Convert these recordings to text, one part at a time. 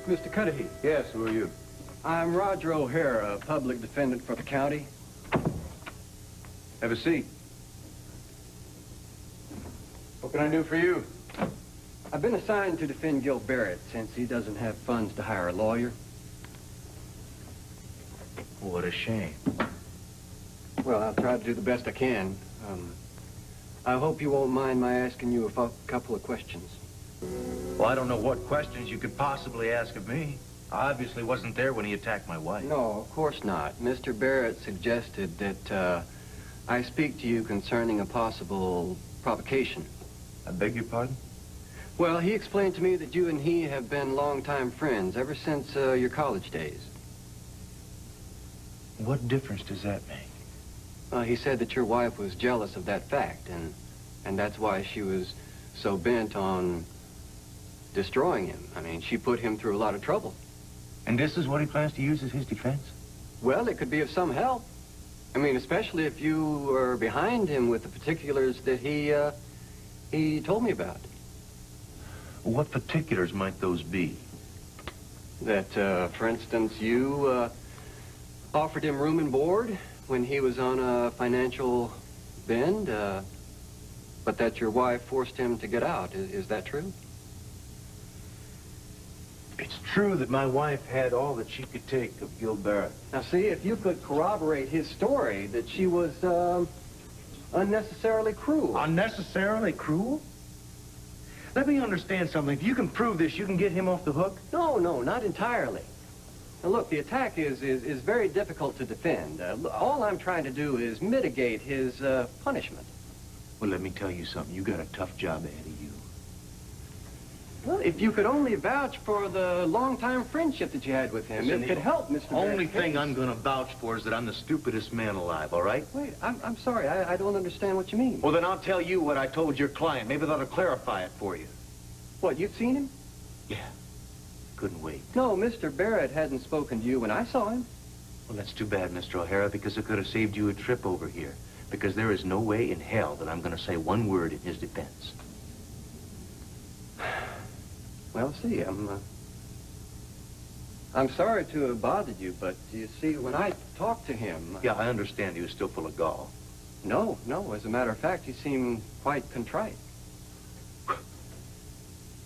Mr. Cudahy. Yes, who are you? I'm Roger O'Hara, a public defendant for the county. Have a seat. What can I do for you? I've been assigned to defend Gil Barrett since he doesn't have funds to hire a lawyer. What a shame. Well, I'll try to do the best I can. I hope you won't mind my asking you a couple of questions. Well, I don't know what questions you could possibly ask of me. I obviously wasn't there when he attacked my wife. No, of course not. Mr. Barrett suggested that I speak to you concerning a possible provocation. I beg your pardon? Well, he explained to me that you and he have been longtime friends ever since your college days. What difference does that make? He said that your wife was jealous of that fact, and that's why she was so bent on destroying him. I mean, she put him through a lot of trouble. And this is what he plans to use as his defense? Well, it could be of some help. I mean, especially if you are behind him with the particulars that he told me about. What particulars might those be? That, for instance, you offered him room and board when he was on a financial bend, but that your wife forced him to get out. Is that true? It's true that my wife had all that she could take of Gil Barrett. Now, see, if you could corroborate his story that she was unnecessarily cruel. Unnecessarily cruel? Let me understand something. If you can prove this, you can get him off the hook? No, not entirely. Now, look, the attack is very difficult to defend. All I'm trying to do is mitigate his punishment. Well, let me tell you something. You got a tough job ahead of you. Well, if you could only vouch for the long-time friendship that you had with him, it could help, Mr. Barrett. Only thing I'm going to vouch for is that I'm the stupidest man alive, all right? Wait, I'm sorry. I don't understand what you mean. Well, then I'll tell you what I told your client. Maybe that'll clarify it for you. What, you've seen him? Yeah. Couldn't wait. No, Mr. Barrett hadn't spoken to you when I saw him. Well, that's too bad, Mr. O'Hara, because it could have saved you a trip over here. Because there is no way in hell that I'm going to say one word in his defense. Well, see, I'm sorry to have bothered you, but you see, when I talked to him... Yeah, I understand he was still full of gall. No. As a matter of fact, he seemed quite contrite.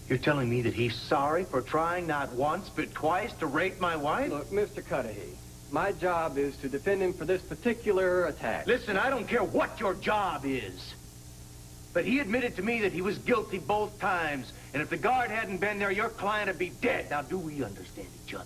You're telling me that he's sorry for trying not once, but twice to rape my wife? Look, Mr. Cudahy, my job is to defend him for this particular attack. Listen, I don't care what your job is. But he admitted to me that he was guilty both times. And if the guard hadn't been there, your client would be dead. Now, do we understand each other?